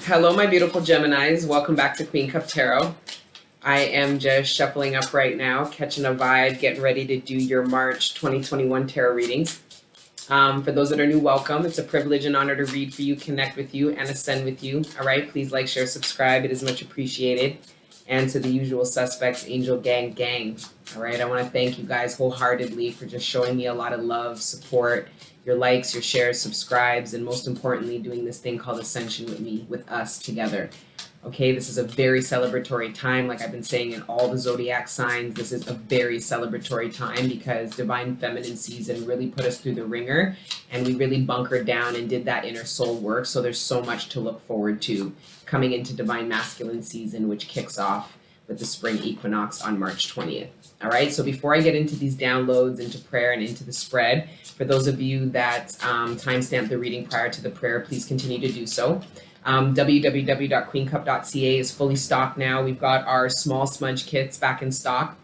Hello, my beautiful Geminis. Welcome back to Queen Cup Tarot. I am just shuffling up right now, catching a vibe, getting ready to do your March 2021 tarot readings. For those that are new, welcome. It's a privilege and honor to read for you, connect with you, and ascend with you. All right, please like, share, subscribe. It is much appreciated. And to the usual suspects, Angel Gang. All right, I want to thank you guys wholeheartedly for just showing me a lot of love, support, your likes, your shares, subscribes, and most importantly, doing this thing called Ascension with me, with us together. Okay, this is a very celebratory time. Like I've been saying in all the zodiac signs, this is a very celebratory time because Divine Feminine season really put us through the ringer and we really bunkered down and did that inner soul work. So there's so much to look forward to coming into Divine Masculine season, which kicks off with the spring equinox on March 20th. All right, so before I get into these downloads, into prayer, and into the spread, for those of you that timestamp the reading prior to the prayer, please continue to do so. www.queencup.ca is fully stocked now. We've got our small smudge kits back in stock,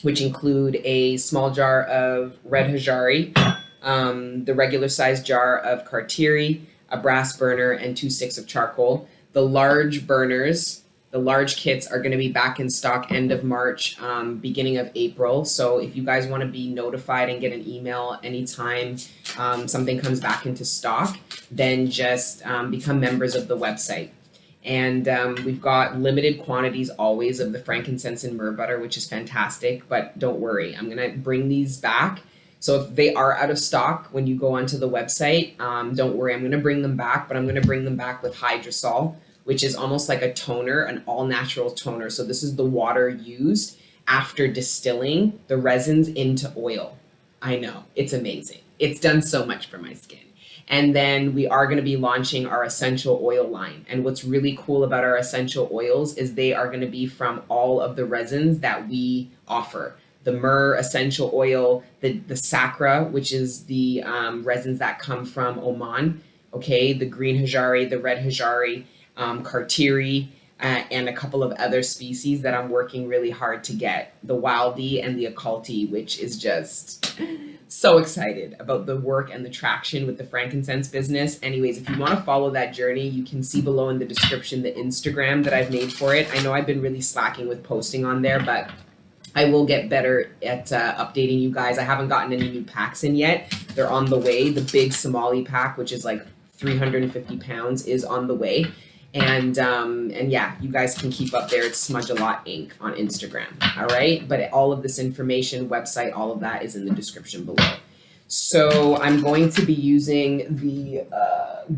which include a small jar of red hajari, the regular size jar of kartiri, a brass burner, and 2 sticks of charcoal. The large burners, the large kits are going to be back in stock end of March, beginning of April. So if you guys want to be notified and get an email anytime something comes back into stock, then just become members of the website. And we've got limited quantities always of the frankincense and myrrh butter, which is fantastic. But don't worry, I'm going to bring these back. So if they are out of stock when you go onto the website, don't worry, I'm going to bring them back, but I'm going to bring them back with hydrosol, which is almost like a toner, an all-natural toner. So this is the water used after distilling the resins into oil. I know, it's amazing. It's done so much for my skin. And then we are going to be launching our essential oil line. And what's really cool about our essential oils is they are going to be from all of the resins that we offer. The myrrh essential oil, the sacra, which is the resins that come from Oman, okay, the green hajari, the red hajari, kartiri, and a couple of other species that I'm working really hard to get. The wildy and the occulti, which is just so excited about the work and the traction with the frankincense business. Anyways, if you want to follow that journey, you can see below in the description the Instagram that I've made for it. I know I've been really slacking with posting on there, but I will get better at updating you guys. I haven't gotten any new packs in yet. They're on the way. The big Somali pack, which is like 350 pounds, is on the way. And yeah, you guys can keep up there. It's Smudge a Lot Inc. on Instagram. All right. But all of this information, website, all of that is in the description below. So I'm going to be using the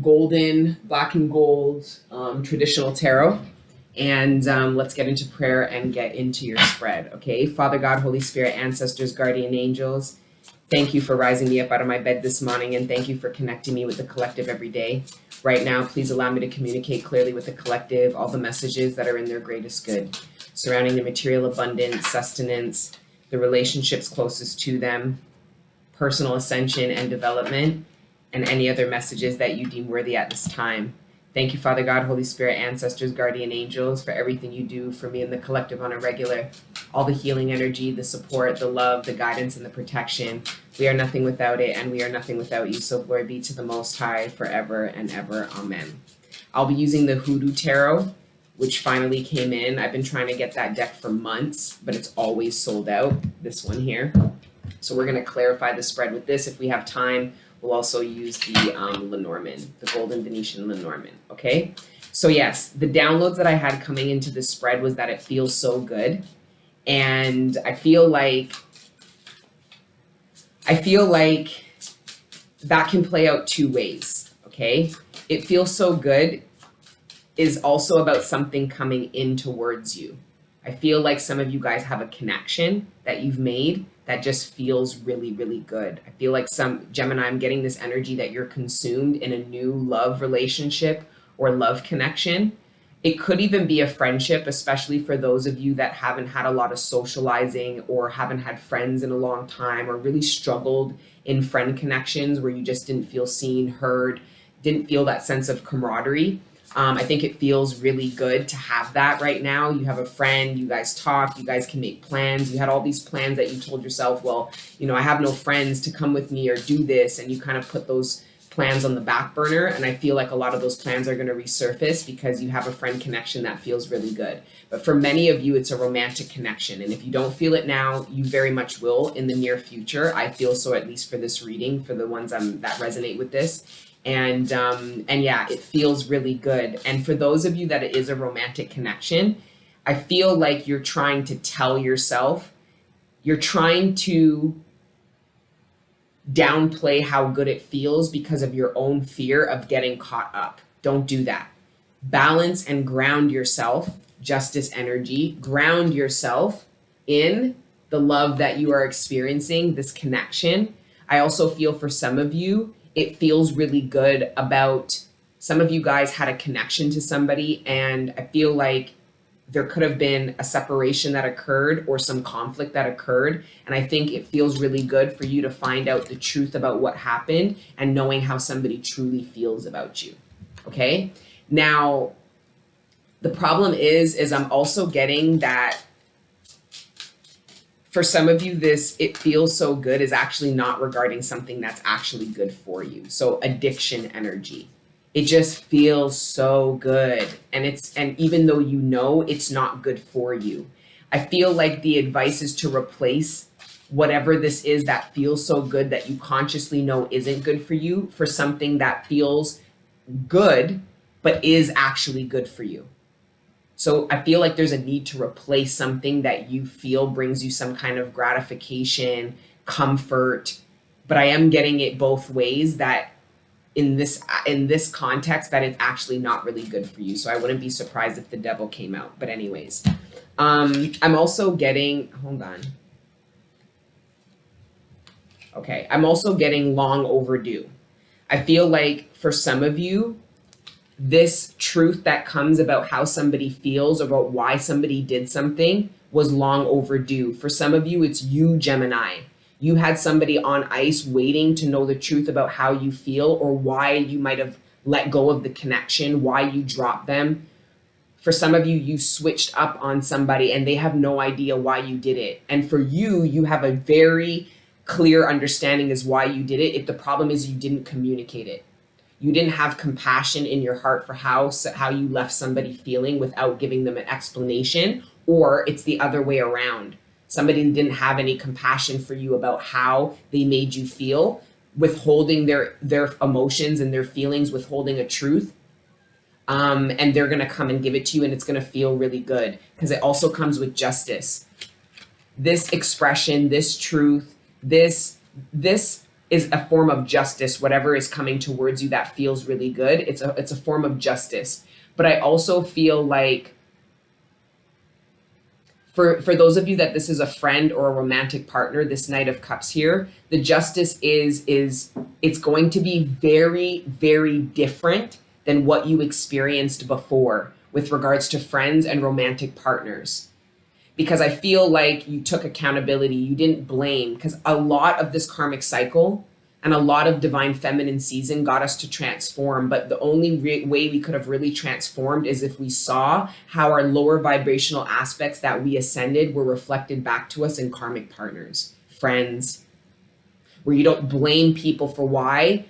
golden, black and gold traditional tarot. And let's get into prayer and get into your spread. Okay. Father God, Holy Spirit, ancestors, guardian angels, thank you for rising me up out of my bed this morning. And thank you for connecting me with the collective every day. Right now, please allow me to communicate clearly with the collective, all the messages that are in their greatest good, surrounding the material abundance, sustenance, the relationships closest to them, personal ascension and development, and any other messages that you deem worthy at this time. Thank you, Father God, Holy Spirit, ancestors, guardian angels, for everything you do for me and the collective on a regular. All the healing energy, the support, the love, the guidance, and the protection. We are nothing without it, and we are nothing without you. So glory be to the Most High forever and ever. Amen. I'll be using the Hoodoo Tarot, which finally came in. I've been trying to get that deck for months, but it's always sold out. This one here. So we're going to clarify the spread with this. If we have time, we'll also use the Lenormand, the Golden Venetian Lenormand. Okay. So yes, the downloads that I had coming into this spread was that it feels so good. And I feel like that can play out two ways, okay? It feels so good is also about something coming in towards you. I feel like some of you guys have a connection that you've made that just feels really, really good. I feel like some Gemini, I'm getting this energy that you're consumed in a new love relationship or love connection. It could even be a friendship, especially for those of you that haven't had a lot of socializing or haven't had friends in a long time or really struggled in friend connections where you just didn't feel seen, heard, didn't feel that sense of camaraderie. I think it feels really good to have that right now. You have a friend, you guys talk, you guys can make plans. You had all these plans that you told yourself, well, you know, I have no friends to come with me or do this. And you kind of put those plans on the back burner, and I feel like a lot of those plans are going to resurface because you have a friend connection that feels really good. But for many of you, it's a romantic connection, and if you don't feel it now, you very much will in the near future. I feel so, at least for this reading, for the ones that resonate with this. And yeah, it feels really good. And for those of you that it is a romantic connection, I feel like you're trying to tell yourself, you're trying to downplay how good it feels because of your own fear of getting caught up. Don't do that. Balance and ground yourself, justice energy, ground yourself in the love that you are experiencing, this connection. I also feel for some of you, it feels really good about, some of you guys had a connection to somebody, and I feel like there could have been a separation that occurred or some conflict that occurred. And I think it feels really good for you to find out the truth about what happened and knowing how somebody truly feels about you. Okay. Now, the problem is I'm also getting that for some of you, this "it feels so good" is actually not regarding something that's actually good for you. So addiction energy. It just feels so good. And even though you know it's not good for you, I feel like the advice is to replace whatever this is that feels so good that you consciously know isn't good for you for something that feels good, but is actually good for you. So I feel like there's a need to replace something that you feel brings you some kind of gratification, comfort, but I am getting it both ways, that in this context that it's actually not really good for you. So I wouldn't be surprised if the devil came out. But anyways, I'm also getting, hold on. Okay, I'm also getting long overdue. I feel like for some of you, this truth that comes about how somebody feels, about why somebody did something, was long overdue. For some of you, it's you, Gemini. You had somebody on ice waiting to know the truth about how you feel or why you might have let go of the connection, why you dropped them. For some of you, you switched up on somebody and they have no idea why you did it. And for you, you have a very clear understanding as why you did it. If the problem is you didn't communicate it. You didn't have compassion in your heart for how you left somebody feeling without giving them an explanation, or it's the other way around. Somebody didn't have any compassion for you about how they made you feel, withholding their emotions and their feelings, withholding a truth. And they're going to come and give it to you, and it's going to feel really good because it also comes with justice. This expression, this truth, this is a form of justice. Whatever is coming towards you that feels really good, it's a form of justice. But I also feel like for those of you that this is a friend or a romantic partner, this Knight of Cups here, the justice is it's going to be very, very different than what you experienced before with regards to friends and romantic partners. Because I feel like you took accountability, you didn't blame, because a lot of this karmic cycle and a lot of divine feminine season got us to transform. But the only way we could have really transformed is if we saw how our lower vibrational aspects that we ascended were reflected back to us in karmic partners, friends, where you don't blame people for why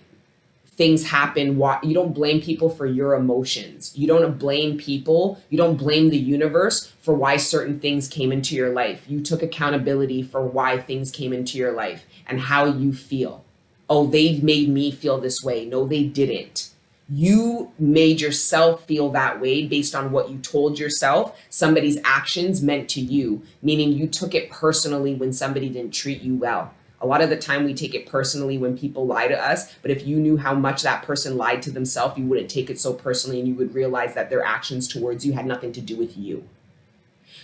things happen. Why you don't blame people for your emotions. You don't blame people. You don't blame the universe for why certain things came into your life. You took accountability for why things came into your life and how you feel. Oh, they made me feel this way. No, they didn't. You made yourself feel that way based on what you told yourself somebody's actions meant to you, meaning you took it personally when somebody didn't treat you well. A lot of the time we take it personally when people lie to us, but if you knew how much that person lied to themselves, you wouldn't take it so personally, and you would realize that their actions towards you had nothing to do with you.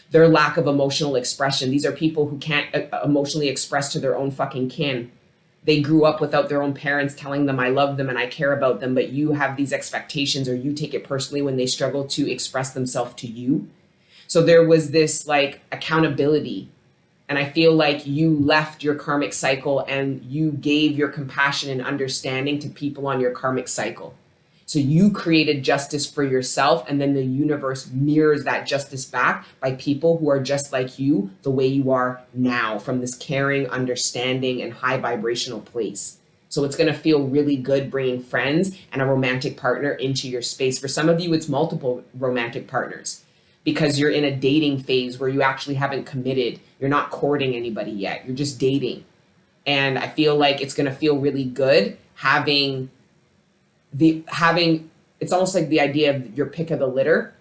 Their lack of emotional expression. These are people who can't emotionally express to their own fucking kin. They grew up without their own parents telling them I love them and I care about them, but you have these expectations, or you take it personally when they struggle to express themselves to you. So there was this like accountability. And I feel like you left your karmic cycle and you gave your compassion and understanding to people on your karmic cycle. So you created justice for yourself, and then the universe mirrors that justice back by people who are just like you, the way you are now, from this caring, understanding, and high vibrational place. So it's going to feel really good bringing friends and a romantic partner into your space. For some of you, it's multiple romantic partners because you're in a dating phase where you actually haven't committed. You're not courting anybody yet. You're just dating. And I feel like it's going to feel really good having it's almost like the idea of your pick of the litter,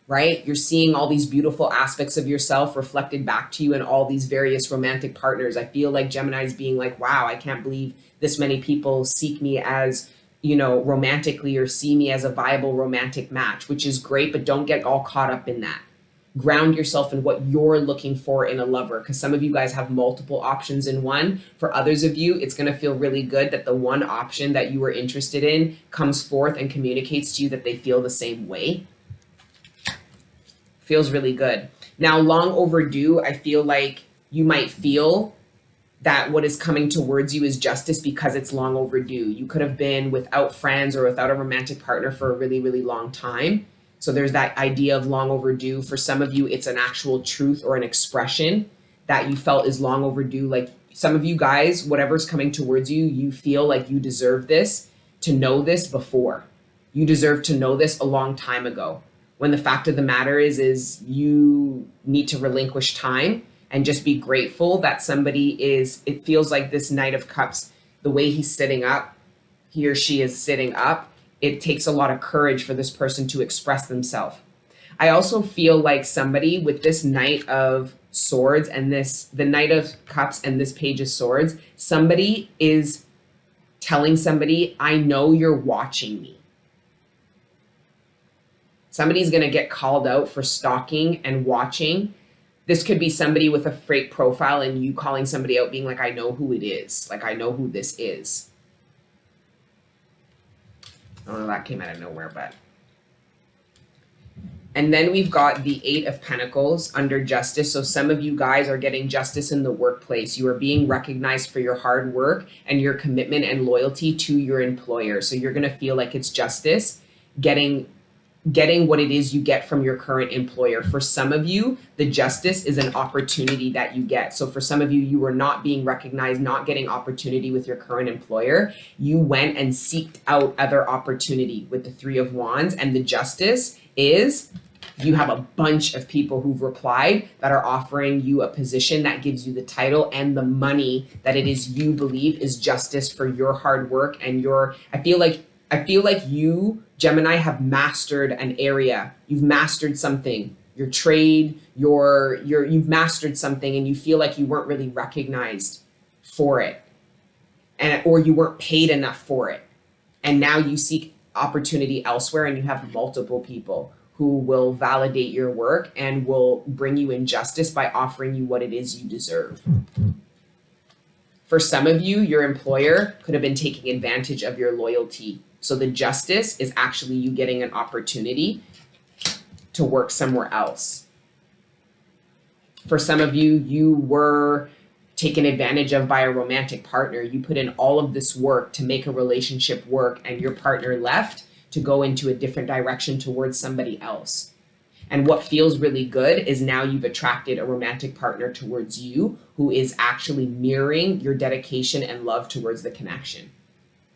right? You're seeing all these beautiful aspects of yourself reflected back to you in all these various romantic partners. I feel like Gemini's being like, wow, I can't believe this many people seek me as, romantically or see me as a viable romantic match, which is great, but don't get all caught up in that. Ground yourself in what you're looking for in a lover, because some of you guys have multiple options in one. For others of you, it's going to feel really good that the one option that you were interested in comes forth and communicates to you that they feel the same way. Feels really good. Now, long overdue, I feel like you might feel that what is coming towards you is justice because it's long overdue. You could have been without friends or without a romantic partner for a really, really long time. So there's that idea of long overdue. For some of you, it's an actual truth or an expression that you felt is long overdue. Like some of you guys, whatever's coming towards you, you feel like you deserve this, to know this before. You deserve to know this a long time ago. When the fact of the matter is you need to relinquish time and just be grateful that it feels like this Knight of Cups, the way he's sitting up, he or she is sitting up, it takes a lot of courage for this person to express themselves. I also feel like somebody with this Knight of Swords and the Knight of Cups and this Page of Swords, somebody is telling somebody, I know you're watching me. Somebody's going to get called out for stalking and watching. This could be somebody with a fake profile and you calling somebody out being like, I know who it is. Like, I know who this is. I don't know, that came out of nowhere, but. And then we've got the Eight of Pentacles under justice. So some of you guys are getting justice in the workplace. You are being recognized for your hard work and your commitment and loyalty to your employer. So you're going to feel like it's justice, getting what it is you get from your current employer. For some of you, the justice is an opportunity that you get. So for some of you, you were not being recognized, not getting opportunity with your current employer. You went and seeked out other opportunity with the Three of Wands. And the justice is you have a bunch of people who've replied that are offering you a position that gives you the title and the money that it is you believe is justice for your hard work and I feel like you, Gemini, have mastered an area. You've mastered something, your trade, you've mastered something and you feel like you weren't really recognized for it or you weren't paid enough for it. And now you seek opportunity elsewhere and you have multiple people who will validate your work and will bring you injustice by offering you what it is you deserve. For some of you, your employer could have been taking advantage of your loyalty. So the justice is actually you getting an opportunity to work somewhere else. For some of you, you were taken advantage of by a romantic partner. You put in all of this work to make a relationship work and your partner left to go into a different direction towards somebody else. And what feels really good is now you've attracted a romantic partner towards you who is actually mirroring your dedication and love towards the connection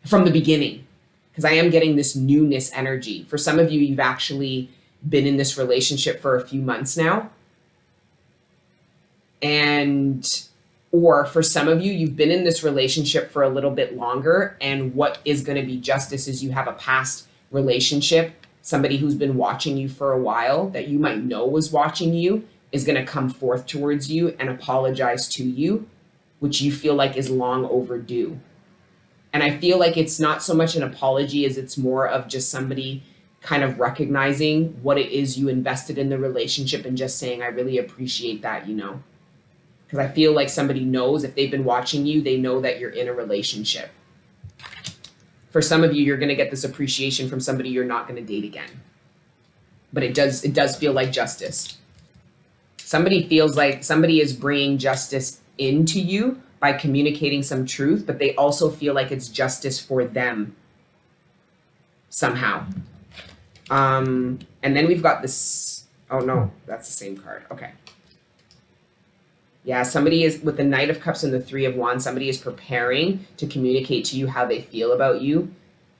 from the beginning. Because I am getting this newness energy. For some of you, you've actually been in this relationship for a few months now. Or for some of you, you've been in this relationship for a little bit longer. And what is going to be justice is you have a past relationship, somebody who's been watching you for a while that you might know was watching you is going to come forth towards you and apologize to you, which you feel like is long overdue. And I feel like it's not so much an apology as it's more of just somebody kind of recognizing what it is you invested in the relationship and just saying, I really appreciate that, because I feel like somebody knows if they've been watching you, they know that you're in a relationship. For some of you, you're going to get this appreciation from somebody you're not going to date again. But it does feel like justice. Somebody feels like somebody is bringing justice into you by communicating some truth, but they also feel like it's justice for them somehow. And then we've got this. Oh no, that's the same card. Okay. Yeah, somebody is, with the Knight of Cups and the Three of Wands, somebody is preparing to communicate to you how they feel about you.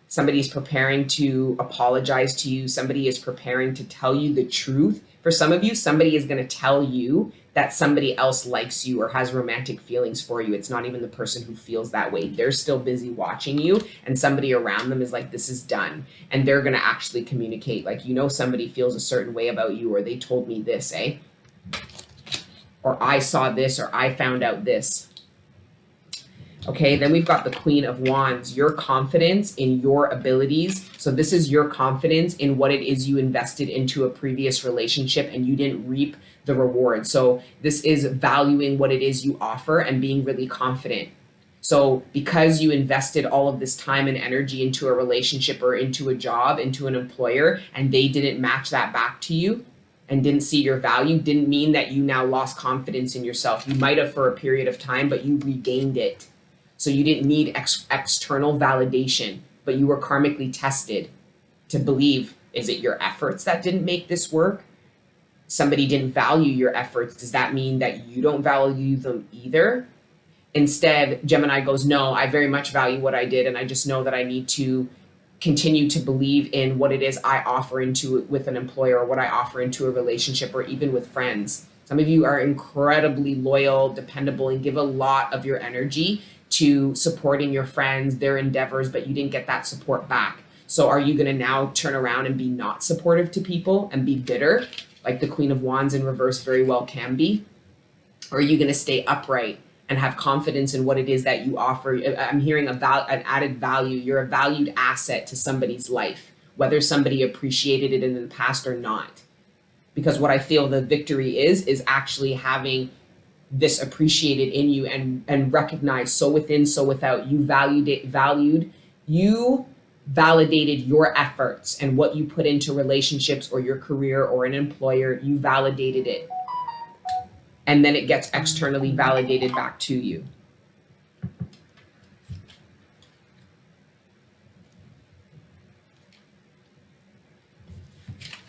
Somebody is preparing to apologize to you. Somebody is preparing to tell you the truth. For some of you, somebody is going to tell you that somebody else likes you or has romantic feelings for you. It's not even the person who feels that way. They're still busy watching you, and somebody around them is like, this is done. And they're going to actually communicate. Like, you know, somebody feels a certain way about you, or they told me this, eh? Or I saw this, or I found out this. Okay, then we've got the Queen of Wands, your confidence in your abilities. So this is your confidence in what it is you invested into a previous relationship and you didn't reap the reward. So this is valuing what it is you offer and being really confident. So because you invested all of this time and energy into a relationship or into a job, into an employer, and they didn't match that back to you, and didn't see your value, didn't mean that you now lost confidence in yourself. You might have for a period of time, but you regained it. So you didn't need external validation, but you were karmically tested to believe, is it your efforts that didn't make this work? Somebody didn't value your efforts. Does that mean that you don't value them either? Instead, Gemini goes, no, I very much value what I did, and I just know that I need to continue to believe in what it is I offer into with an employer, or what I offer into a relationship, or even with friends. Some of you are incredibly loyal, dependable, and give a lot of your energy to supporting your friends, their endeavors, but you didn't get that support back. So are you going to now turn around and be not supportive to people and be bitter, like the Queen of Wands in reverse very well can be? Or are you going to stay upright and have confidence in what it is that you offer? I'm hearing an added value. You're a valued asset to somebody's life, whether somebody appreciated it in the past or not. Because what I feel the victory is actually having this appreciated in you and recognized, so within, so without. You you validated your efforts and what you put into relationships or your career or an employer. You validated it. And then it gets externally validated back to you.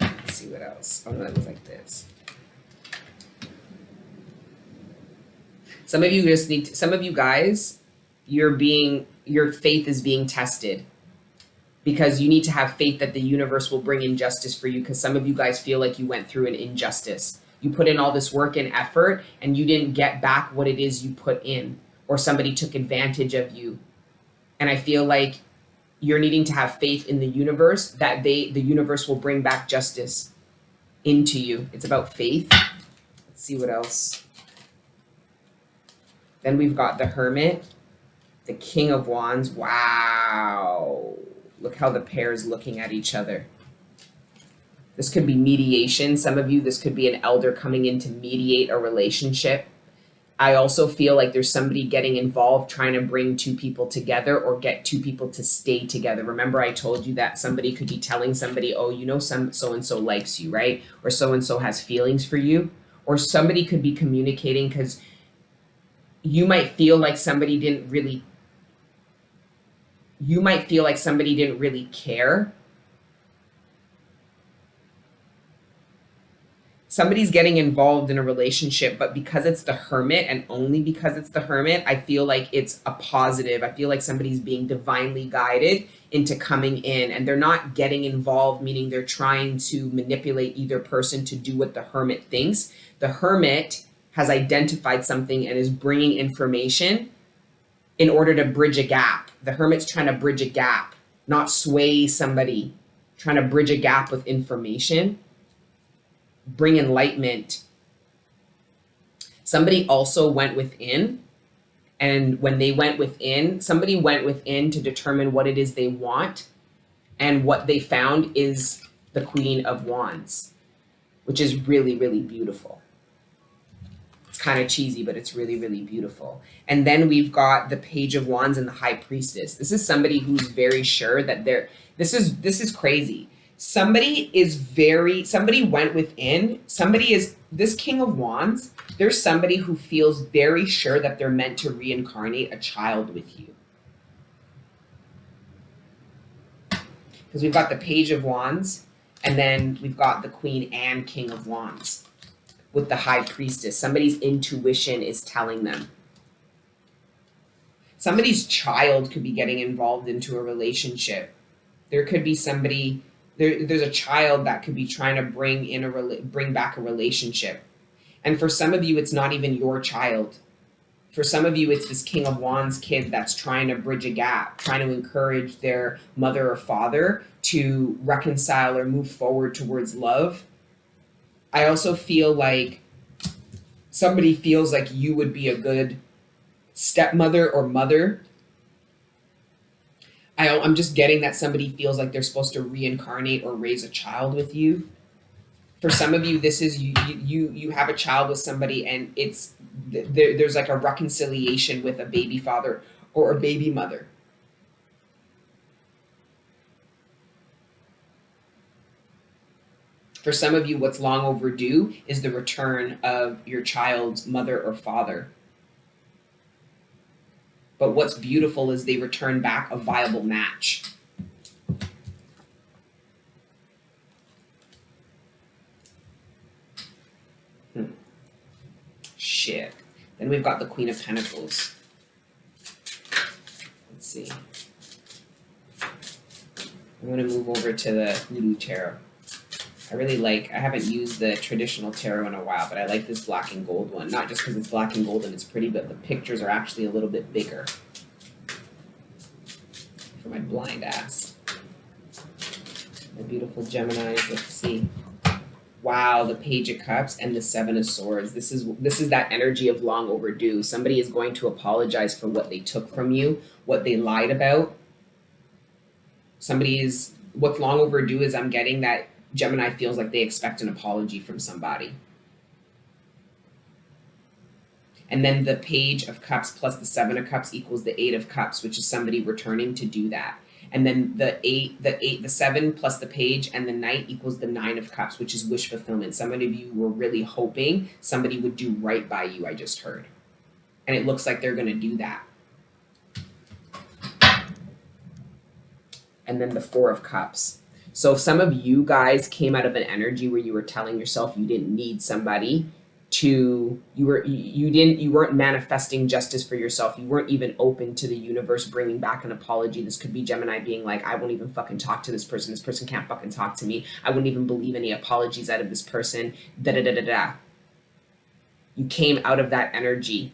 Let's see what else. Oh, no, that was like this. Some of you just need to, some of you guys, your faith is being tested, because you need to have faith that the universe will bring injustice for you, because some of you guys feel like you went through an injustice. You put in all this work and effort and you didn't get back what it is you put in, or somebody took advantage of you. And I feel like you're needing to have faith in the universe that the universe will bring back justice into you. It's about faith. Let's see what else. Then we've got the Hermit, the King of Wands. Wow. Look how the pair is looking at each other. This could be mediation. Some of you, this could be an elder coming in to mediate a relationship. I also feel like there's somebody getting involved trying to bring two people together or get two people to stay together. Remember, I told you that somebody could be telling somebody, oh, you know, so-and-so likes you, right? Or so-and-so has feelings for you. Or somebody could be communicating because you might feel like somebody didn't really care. Somebody's getting involved in a relationship, but because it's the Hermit, and only because it's the Hermit, I feel like it's a positive. I feel like somebody's being divinely guided into coming in, and they're not getting involved, meaning they're trying to manipulate either person to do what the Hermit thinks. The Hermit has identified something and is bringing information in order to bridge a gap. The Hermit's trying to bridge a gap, not sway somebody, trying to bridge a gap with information. Bring enlightenment. Somebody also went within, and when they went within, somebody went within to determine what it is they want, and what they found is the Queen of Wands, which is really, really beautiful. It's kind of cheesy, but it's really, really beautiful. And then we've got the Page of Wands and the High Priestess. This is somebody who's very sure that this is crazy. Somebody went within. This King of Wands, there's somebody who feels very sure that they're meant to reincarnate a child with you. Because we've got the Page of Wands, and then we've got the Queen and King of Wands. with the High Priestess. Somebody's intuition is telling them. Somebody's child could be getting involved into a relationship. There could be somebody, there's a child that could be trying to bring back a relationship. And for some of you, it's not even your child. For some of you, it's this King of Wands kid that's trying to bridge a gap, trying to encourage their mother or father to reconcile or move forward towards love. I also feel like somebody feels like you would be a good stepmother or mother. I'm just getting that somebody feels like they're supposed to reincarnate or raise a child with you. For some of you, this is you have a child with somebody, and there's like a reconciliation with a baby father or a baby mother. For some of you, what's long overdue is the return of your child's mother or father. But what's beautiful is they return back a viable match. Shit. Then we've got the Queen of Pentacles. Let's see. I'm going to move over to the Hoodoo Tarot. I haven't used the traditional tarot in a while, but I like this black and gold one. Not just because it's black and gold and it's pretty, but the pictures are actually a little bit bigger. For my blind ass. My beautiful Geminis, let's see. Wow, the Page of Cups and the Seven of Swords. This is that energy of long overdue. Somebody is going to apologize for what they took from you, what they lied about. What's long overdue is I'm getting that Gemini feels like they expect an apology from somebody. And then the Page of Cups plus the Seven of Cups equals the Eight of Cups, which is somebody returning to do that. And then the 7 plus the Page and the Knight equals the 9 of Cups, which is wish fulfillment. Some of you were really hoping somebody would do right by you, I just heard. And it looks like they're going to do that. And then the 4 of Cups. So some of you guys came out of an energy where you were telling yourself you didn't need somebody you weren't manifesting justice for yourself. You weren't even open to the universe bringing back an apology. This could be Gemini being like, I won't even fucking talk to this person. This person can't fucking talk to me. I wouldn't even believe any apologies out of this person. You came out of that energy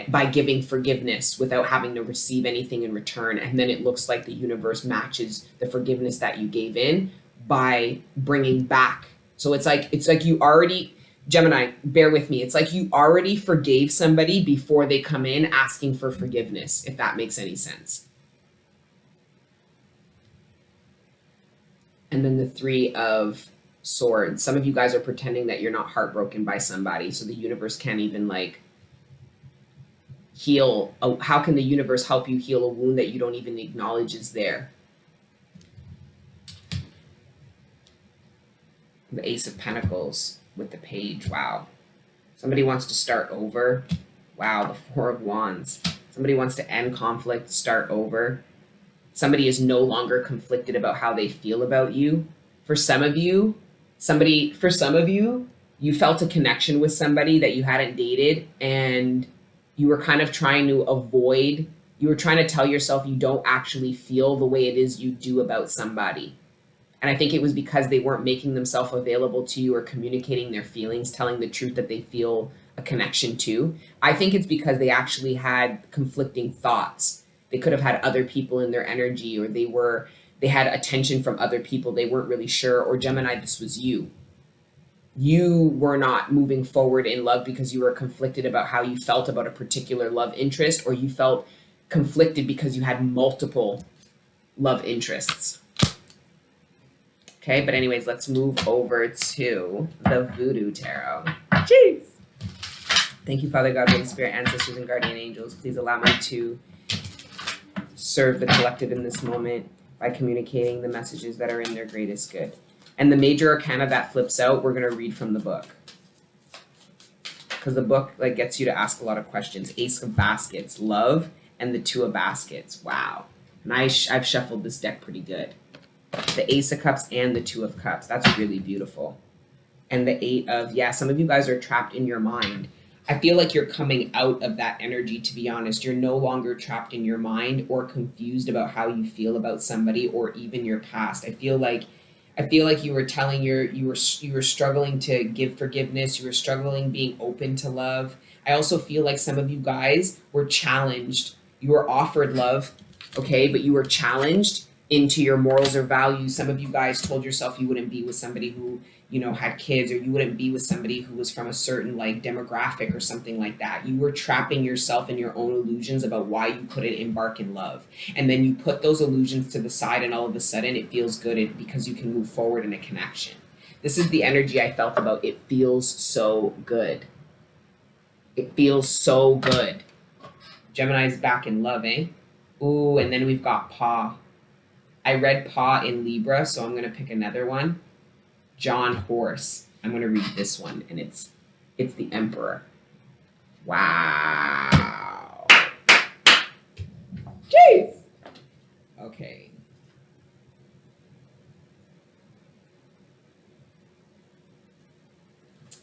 by giving forgiveness without having to receive anything in return. And then it looks like the universe matches the forgiveness that you gave in by bringing back. So it's like you already, Gemini, bear with me. It's like you already forgave somebody before they come in asking for forgiveness, if that makes any sense. And then the 3 of Swords. Some of you guys are pretending that you're not heartbroken by somebody, so the universe can't even heal. How can the universe help you heal a wound that you don't even acknowledge is there? The Ace of Pentacles with the Page. Wow. Somebody wants to start over. Wow, the 4 of Wands. Somebody wants to end conflict, start over. Somebody is no longer conflicted about how they feel about you. For some of you, you felt a connection with somebody that you hadn't dated, and you were kind of trying to avoid, you were trying to tell yourself you don't actually feel the way it is you do about somebody. And I think it was because they weren't making themselves available to you or communicating their feelings, telling the truth that they feel a connection to. I think it's because they actually had conflicting thoughts. They could have had other people in their energy, or they had attention from other people. They weren't really sure. Or Gemini, this was you. You were not moving forward in love because you were conflicted about how you felt about a particular love interest, or you felt conflicted because you had multiple love interests. Okay, but anyways, let's move over to the Voodoo Tarot. Jeez. Thank you, Father God, Holy Spirit, ancestors, and guardian angels. Please allow me to serve the collective in this moment by communicating the messages that are in their greatest good. And the major arcana that flips out, we're going to read from the book. Because the book gets you to ask a lot of questions. Ace of Baskets, love, and the 2 of Baskets. Wow. And I've shuffled this deck pretty good. The Ace of Cups and the 2 of Cups. That's really beautiful. and the 8 of, yeah, some of you guys are trapped in your mind. I feel like you're coming out of that energy, to be honest. You're no longer trapped in your mind or confused about how you feel about somebody or even your past. I feel like you were telling you were struggling to give forgiveness, you were struggling being open to love. I also feel like some of you guys were challenged. You were offered love, okay, but you were challenged into your morals or values. Some of you guys told yourself you wouldn't be with somebody who, had kids, or you wouldn't be with somebody who was from a certain like demographic or something like that. You were trapping yourself in your own illusions about why you couldn't embark in love. And then you put those illusions to the side, and all of a sudden it feels good because you can move forward in a connection. This is the energy I felt about it feels so good. It feels so good. Gemini's back in love, eh? Ooh, and then we've got Pa. I read Pa in Libra, so I'm going to pick another one. John Horse. I'm going to read this one, and it's the Emperor. Wow. Jeez. Okay.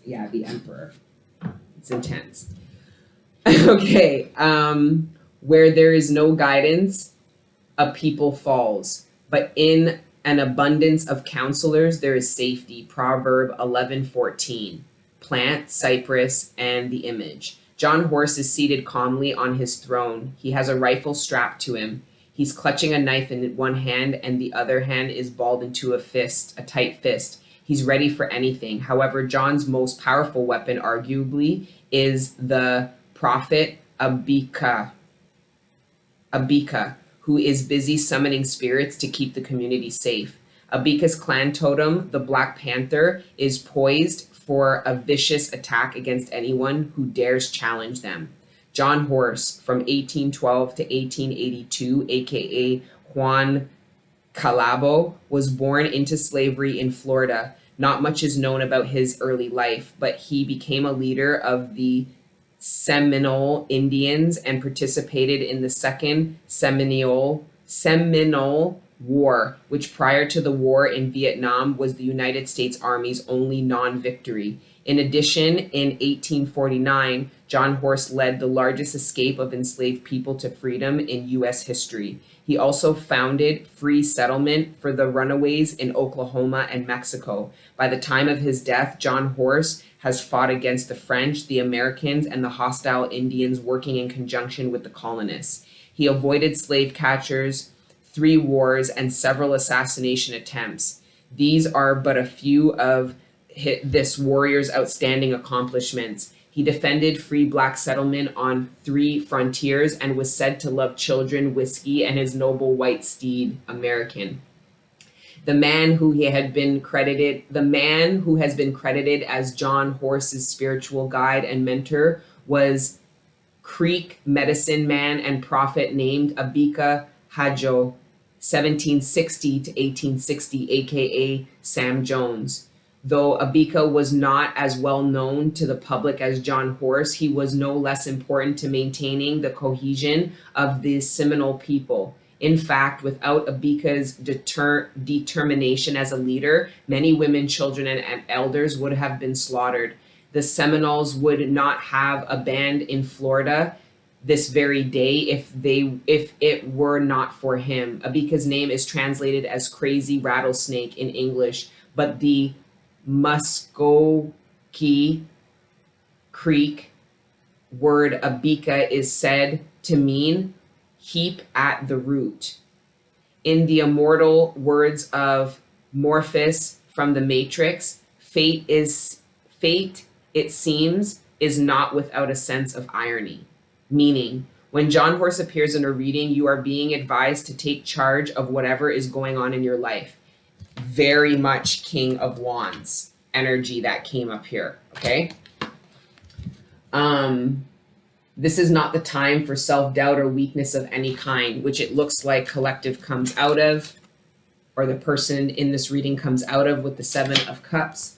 Yeah, the Emperor. It's intense. Okay. Where there is no guidance, a people falls, but in an abundance of counselors there is safety. Proverb 11:14. Plant, cypress, and the image. John Horse is seated calmly on his throne. He has a rifle strapped to him. He's clutching a knife in one hand, and the other hand is balled into a tight fist. He's ready for anything. However, John's most powerful weapon, arguably, is the prophet Abika, who is busy summoning spirits to keep the community safe. Abika's clan totem, the Black Panther, is poised for a vicious attack against anyone who dares challenge them. John Horse, from 1812 to 1882, aka Juan Calabo, was born into slavery in Florida. Not much is known about his early life, but he became a leader of the Seminole Indians and participated in the Second Seminole War, which prior to the war in Vietnam was the United States Army's only non-victory. In addition, in 1849, John Horse led the largest escape of enslaved people to freedom in U.S. history. He also founded free settlement for the runaways in Oklahoma and Mexico. By the time of his death, John Horse has fought against the French, the Americans, and the hostile Indians working in conjunction with the colonists. He avoided slave catchers, 3 wars, and several assassination attempts. These are but a few of this warrior's outstanding accomplishments. He defended free black settlement on 3 frontiers and was said to love children, whiskey, and his noble white steed, American. The man who has been credited as John Horse's spiritual guide and mentor was Creek medicine man and prophet named Abika Hajo, 1760 to 1860, aka Sam Jones. Though Abika was not as well known to the public as John Horse, he was no less important to maintaining the cohesion of the Seminole people. In fact, without Abika's determination as a leader, many women, children, and elders would have been slaughtered. The Seminoles would not have a band in Florida this very day if it were not for him. Abika's name is translated as crazy rattlesnake in English, but the Muskogee Creek word Abika is said to mean heap at the root. In the immortal words of Morpheus from the Matrix, fate, it seems, is not without a sense of irony. Meaning, when John Horse appears in a reading, you are being advised to take charge of whatever is going on in your life. Very much King of Wands energy that came up here, okay? This is not the time for self-doubt or weakness of any kind, which it looks like collective comes out of, or the person in this reading comes out of with the 7 of Cups,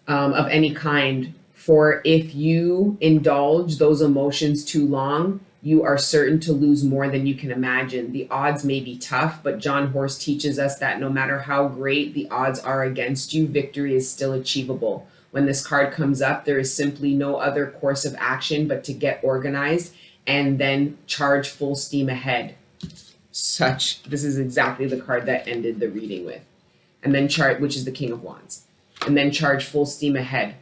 of any kind. For if you indulge those emotions too long, You are certain to lose more than you can imagine. The odds may be tough, but John Horst teaches us that no matter how great the odds are against you, victory is still achievable. When this card comes up, there is simply no other course of action but to get organized and then charge full steam ahead. This is exactly the card that ended the reading with. And then which is the King of Wands. And then charge full steam ahead.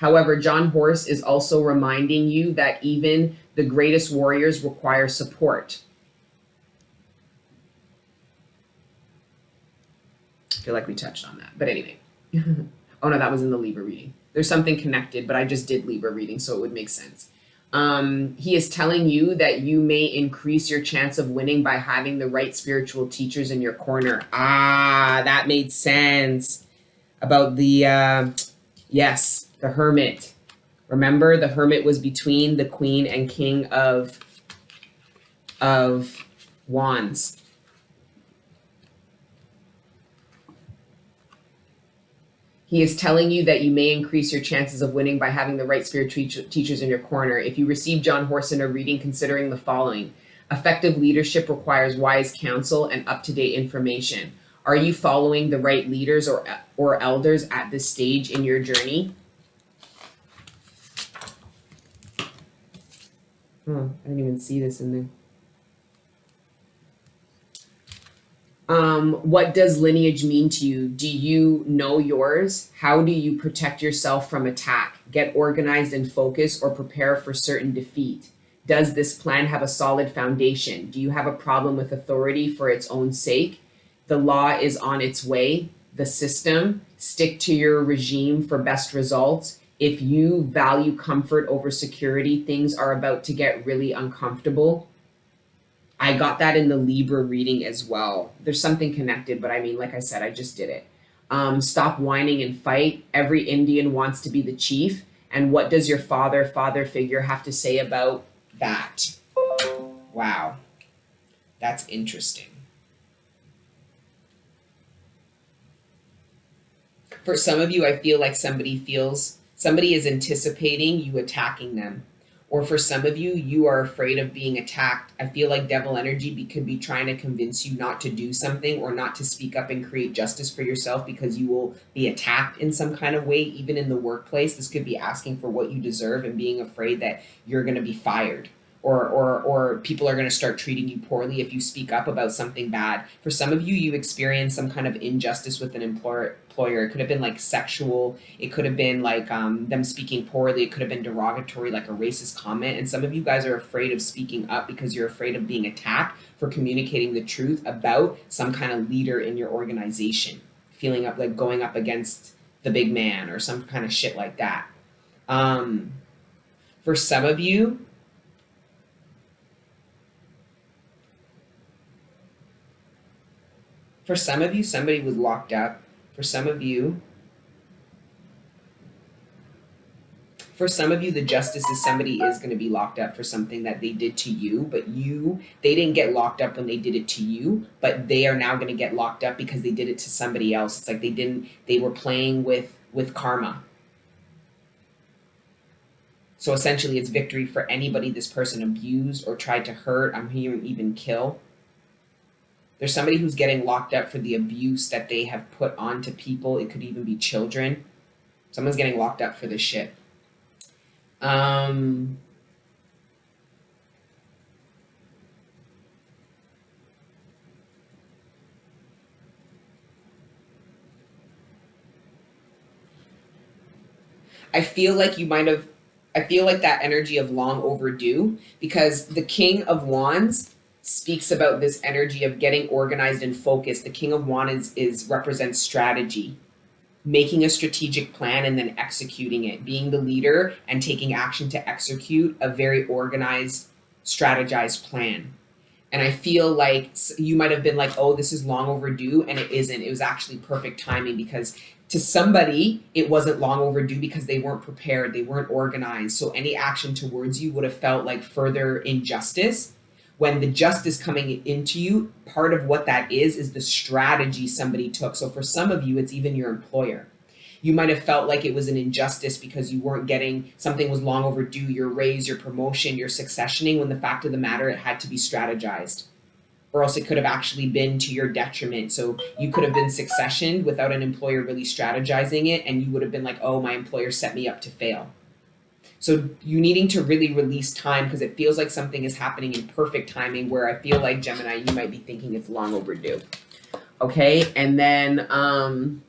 However, John Horst is also reminding you that even the greatest warriors require support. I feel like we touched on that. But anyway. Oh no, that was in the Libra reading. There's something connected, but I just did Libra reading, so it would make sense. He is telling you that you may increase your chance of winning by having the right spiritual teachers in your corner. That made sense. About the, yes, the Hermit. Remember, the Hermit was between the Queen and King of Wands. He is telling you that you may increase your chances of winning by having the right spiritual teachers in your corner. If you receive John Horst in a reading, considering the following. Effective leadership requires wise counsel and up-to-date information. Are you following the right leaders or elders at this stage in your journey? Oh, I didn't even see this in there. What does lineage mean to you? Do you know yours? How do you protect yourself from attack? Get organized and focused or prepare for certain defeat? Does this plan have a solid foundation? Do you have a problem with authority for its own sake? The law is on its way. The system. Stick to your regime for best results. If you value comfort over security, things are about to get really uncomfortable. I got that in the Libra reading as well. There's something connected, but I mean, like I said, I just did it. Stop whining and fight. Every Indian wants to be the chief. And what does your father figure have to say about that? Wow. That's interesting. For some of you, I feel like somebody is anticipating you attacking them. Or for some of you, you are afraid of being attacked. I feel like devil energy could be trying to convince you not to do something or not to speak up and create justice for yourself because you will be attacked in some kind of way, even in the workplace. This could be asking for what you deserve and being afraid that you're going to be fired. Or people are going to start treating you poorly if you speak up about something bad. For some of you, you experience some kind of injustice with an employer. It could have been like sexual. It could have been like them speaking poorly. It could have been derogatory, like a racist comment. And some of you guys are afraid of speaking up because you're afraid of being attacked for communicating the truth about some kind of leader in your organization. Feeling up like going up against the big man or some kind of shit like that. For some of you, somebody was locked up. For some of you, the justice is somebody is going to be locked up for something that they did to you, but they didn't get locked up when they did it to you, but they are now going to get locked up because they did it to somebody else. It's like they were playing with karma. So essentially it's victory for anybody this person abused or tried to hurt. I'm hearing even kill. There's somebody who's getting locked up for the abuse that they have put onto people. It could even be children. Someone's getting locked up for this shit. I feel like that energy of long overdue because the King of Wands speaks about this energy of getting organized and focused. The King of Wands represents strategy, making a strategic plan and then executing it, being the leader and taking action to execute a very organized, strategized plan. And I feel like you might have been like, oh, this is long overdue, and it isn't. It was actually perfect timing because to somebody, it wasn't long overdue because they weren't prepared, they weren't organized. So any action towards you would have felt like further injustice. When the justice coming into you, part of what that is the strategy somebody took. So for some of you, it's even your employer. You might have felt like it was an injustice because you weren't getting, something was long overdue, your raise, your promotion, your successioning, when the fact of the matter, it had to be strategized. Or else it could have actually been to your detriment. So you could have been successioned without an employer really strategizing it, and you would have been like, oh, my employer set me up to fail. So you needing to really release time, because it feels like something is happening in perfect timing, where I feel like, Gemini, you might be thinking it's long overdue. Okay, and then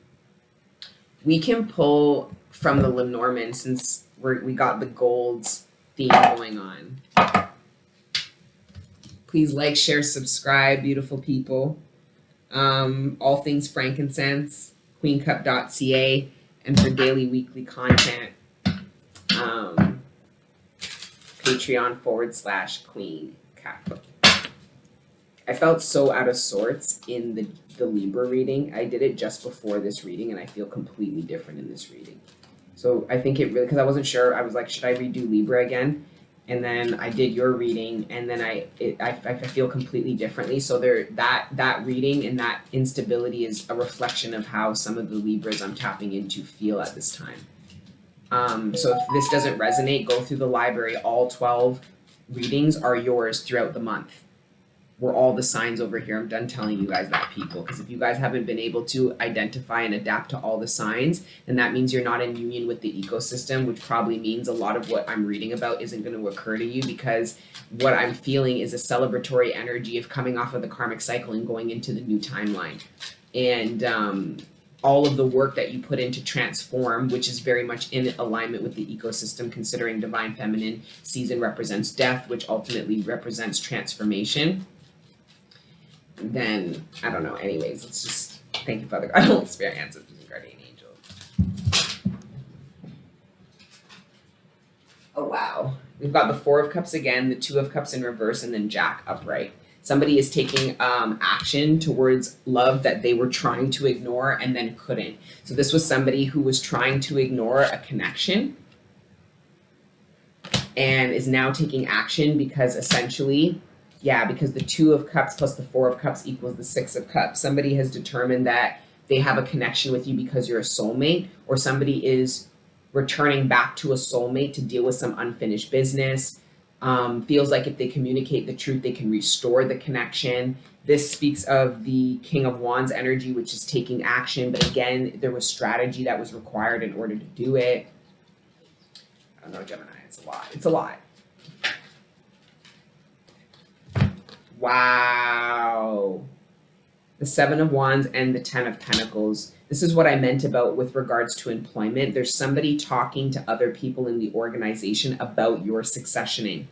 we can pull from the Lenormand, since we got the golds theme going on. Please like, share, subscribe, beautiful people. All things frankincense, queencup.ca, and for daily, weekly content, Patreon /queen cap. I felt so out of sorts in the Libra reading. I did it just before this reading, and I feel completely different in this reading. So I think it really, because I wasn't sure, I was like, should I redo Libra again? And then I did your reading, and then I feel completely differently. So that reading and that instability is a reflection of how some of the Libras I'm tapping into feel at this time. So if this doesn't resonate, go through the library. All 12 readings are yours throughout the month. We're all the signs over here. I'm done telling you guys that, people, because if you guys haven't been able to identify and adapt to all the signs, then that means you're not in union with the ecosystem, which probably means a lot of what I'm reading about isn't going to occur to you, because what I'm feeling is a celebratory energy of coming off of the karmic cycle and going into the new timeline. And all of the work that you put in to transform, which is very much in alignment with the ecosystem, considering divine feminine season represents death, which ultimately represents transformation. Then, I don't know, anyways, let's just thank you, Father God, Holy Spirit, ancestors, and guardian angels. Oh, wow. We've got the Four of Cups again, the Two of Cups in reverse, and then Jack upright. Somebody is taking action towards love that they were trying to ignore and then couldn't. So this was somebody who was trying to ignore a connection and is now taking action because essentially, because the Two of Cups plus the Four of Cups equals the Six of Cups. Somebody has determined that they have a connection with you because you're a soulmate, or somebody is returning back to a soulmate to deal with some unfinished business. Feels like if they communicate the truth, they can restore the connection. This speaks of the King of Wands energy, which is taking action. But again, there was strategy that was required in order to do it. I don't know, Gemini, it's a lot. It's a lot. Wow. The Seven of Wands and the Ten of Pentacles. This is what I meant about with regards to employment. There's somebody talking to other people in the organization about your successioning.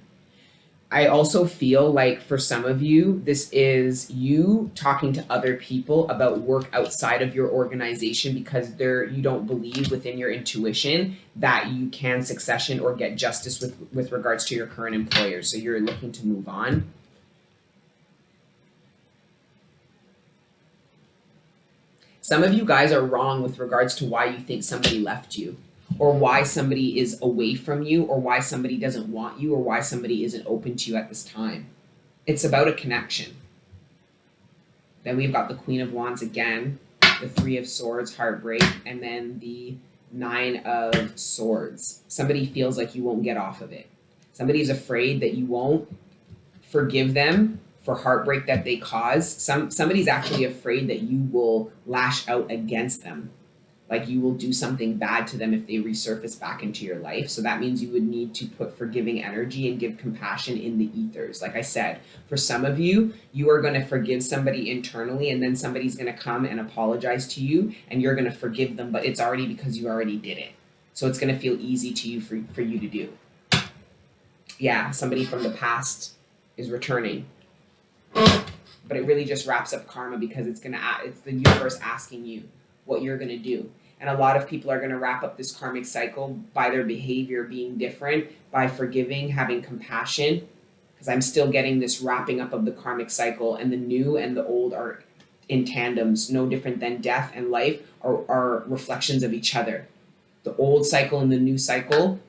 I also feel like for some of you, this is you talking to other people about work outside of your organization because you don't believe within your intuition that you can succession or get justice with regards to your current employer. So you're looking to move on. Some of you guys are wrong with regards to why you think somebody left you, or why somebody is away from you, or why somebody doesn't want you, or why somebody isn't open to you at this time. It's about a connection. Then we've got the Queen of Wands again, the Three of Swords, heartbreak, and then the Nine of Swords. Somebody feels like you won't get off of it. Somebody's afraid that you won't forgive them for heartbreak that they cause. Somebody's actually afraid that you will lash out against them. Like you will do something bad to them if they resurface back into your life. So that means you would need to put forgiving energy and give compassion in the ethers. Like I said, for some of you, you are going to forgive somebody internally, and then somebody's going to come and apologize to you, and you're going to forgive them, but it's already because you already did it. So it's going to feel easy to you for you to do. Yeah, somebody from the past is returning. But it really just wraps up karma because it's the universe asking you what you're going to do. And a lot of people are going to wrap up this karmic cycle by their behavior being different, by forgiving, having compassion, because I'm still getting this wrapping up of the karmic cycle, and the new and the old are in tandems, no different than death and life are reflections of each other. The old cycle and the new cycle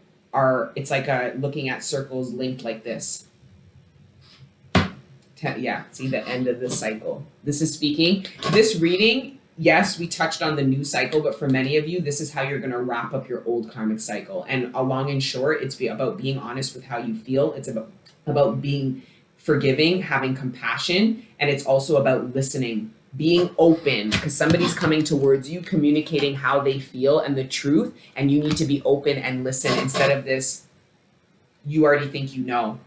it's like looking at circles linked like this. See the end of the cycle. This is speaking. This reading yes, we touched on the new cycle, but for many of you, this is how you're going to wrap up your old karmic cycle. And long and short, it's about being honest with how you feel. It's about being forgiving, having compassion, and it's also about listening, being open, because somebody's coming towards you, communicating how they feel and the truth, and you need to be open and listen instead of this, you already think you know.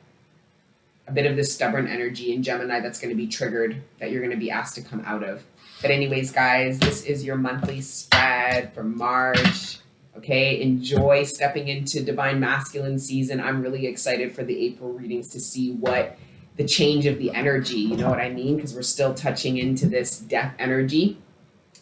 A bit of this stubborn energy in Gemini that's going to be triggered, that you're going to be asked to come out of. But anyways, guys, this is your monthly spread for March. Okay, enjoy stepping into Divine Masculine season. I'm really excited for the April readings to see what the change of the energy, you know what I mean? Because we're still touching into this death energy.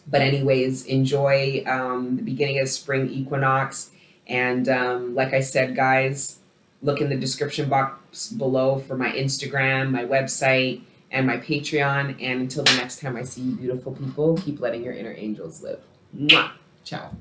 But anyways, enjoy the beginning of spring equinox. And like I said, guys, look in the description box below for my Instagram, my website, and my Patreon. And until the next time I see you beautiful people, keep letting your inner angels live. Mwah. Ciao.